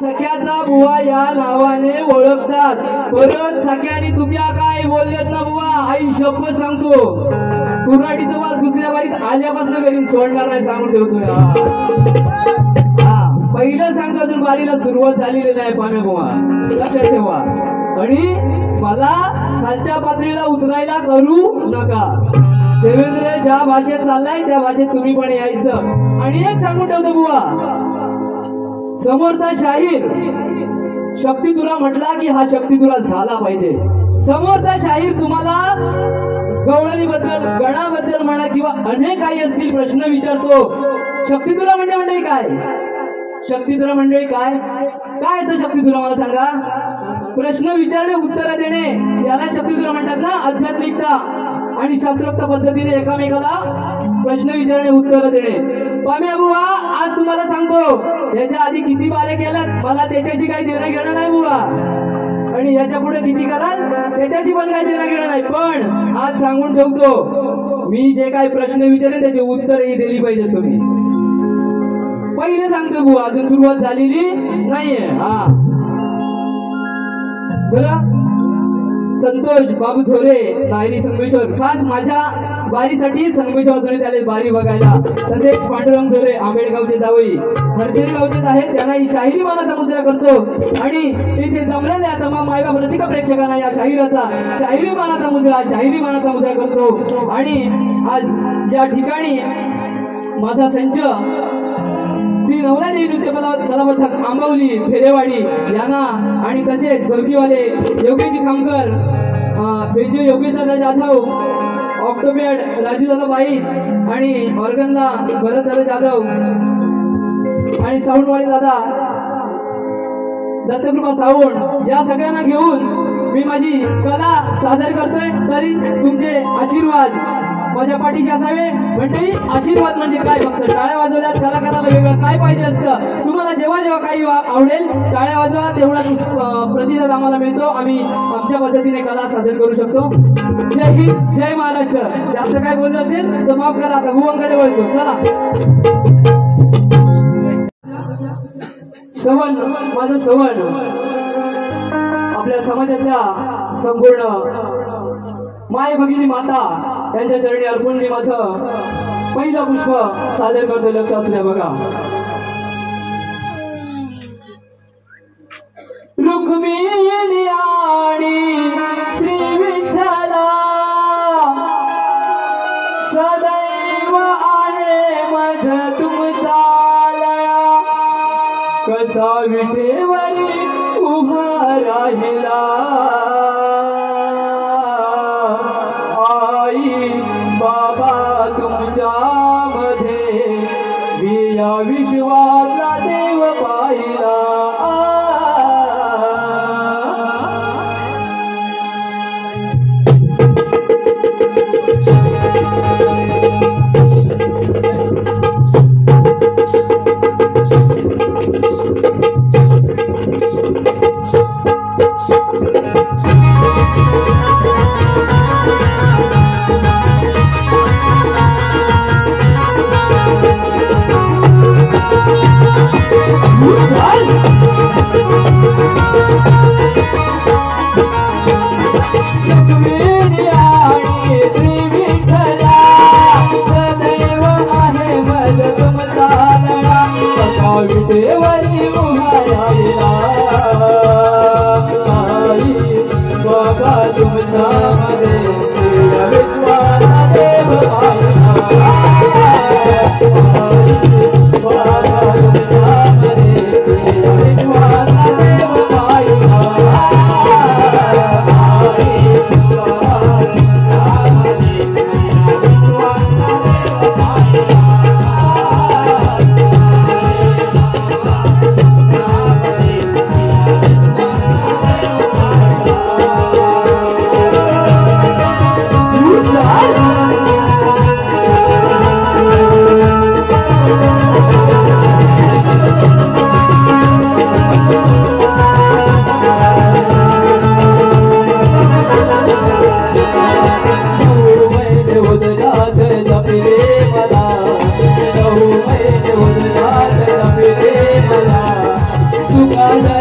सख्याचा बुवा या नावाने ओळखतात। परत सख्यानी तुझ्या काय बोललेत ना बुवा, आई शपथ सांगतो कुऱ्हाडीचं वाज दुसऱ्या बारीत आल्यापासून घरी सोडणार नाही सांगून ठेवतो। पहिलं सांगतो अजून बारीला सुरुवात झालेली नाही पाण्या बुवा, लक्षात ठेवा। आणि मला खालच्या पातळीला उतरायला करू नका। देवेंद्र ज्या भाषेत चाललाय त्या भाषेत तुम्ही पण यायचं। आणि एक सांगून ठेवतो बुवा, समोरचा शाहीर शक्ती तुला म्हटला की हा शक्ती तुला झाला पाहिजे। समोरचा शाहीर तुम्हाला गवळणीबद्दल गणाबद्दल म्हणा किंवा अनेक काही असतील प्रश्न विचारतो। शक्ती तुला म्हणजे काय? शक्ती तुला म्हणजे काय? काय तर शक्ती तुला मला सांगा। प्रश्न विचारणे उत्तर देणे याला शक्ती तुला म्हणतात ना। आध्यात्मिकता आणि शास्त्रोक्त पद्धतीने एकामेकाला प्रश्न विचारणे उत्तर देणे। पाम्या बुवा आज तुम्हाला सांगतो याच्या आधी किती बारे केल्यात मला त्याच्याशी काही देणं घेणं नाही बुवा, आणि याच्या पुढे किती कराल त्याच्याशी पण काही देणं घेणं नाही। पण आज सांगून ठेवतो मी जे काही प्रश्न विचारेन त्याची उत्तरही दिली पाहिजे तुम्ही। पहिले सांगतो बुवा अजून सुरुवात झालेली नाहीये। बरं संतोष बाबू झोरे नायरी संगमेश्वर खास माझ्या बारीसाठी संगमेश्वर अजून आले बारी बघायला। तसेच पांडुरंग झोरे आंबेडगावचे जावई हरजेरी गावचेच आहेत, त्यांना ही शाहिरी मानाचा मुजरा करतो। आणि इथे जमलेल्या तमाम मायबाप रसिक प्रेक्षकांना या शाहिरी मानाचा मुजरा करतो। आणि आज या ठिकाणी माझा संच श्री नवलादेवी नृत्य कलापथक आंबवली फेरेवाडी यांना आणि तसेच ढोलकीवाले योगेश खामकर, बेजो योगेशदादा जाधव, ऑक्टोपॅड राजूदादा बाई आणि ऑर्गनला भरतदादा जाधव आणि साऊंडवाले दादा दत्तकृपा साऊंड या सगळ्यांना घेऊन मी माझी कला सादर करतोय। तरी तुमचे आशीर्वाद माझ्या पाठीशी असावे। म्हणजे आशीर्वाद म्हणजे काय, फक्त टाळ्या वाजवल्यात कलाकाराला वेगळं काय पाहिजे असतं। तुम्हाला जेव्हा जेव्हा काही आवडेल टाळ्या वाजवा, तेवढा प्रतिसाद आम्हाला मिळतो, आम्ही आमच्या पद्धतीने कला सादर करू शकतो। जय हिंद, जय महाराष्ट्र। जास्त काय बोललं असेल तर माफ करा, आता भुवनकडे वळतो। चला सवन माझं सवन आपल्या समाजातल्या संपूर्ण माय भगिनी माता त्यांच्या चरणी अर्पण मी माझं पहिलं पुष्प सादर करतो। लक्ष असू द्या बघा। रुक्मिणी आणि श्री विठ्ठला सदैव आहे मध तुमचा लळा, कसा विठेवरी उभा राहिला बाबा तुमच्या मध्ये मी या विश्वातला देव पाहिला। Baba, Ah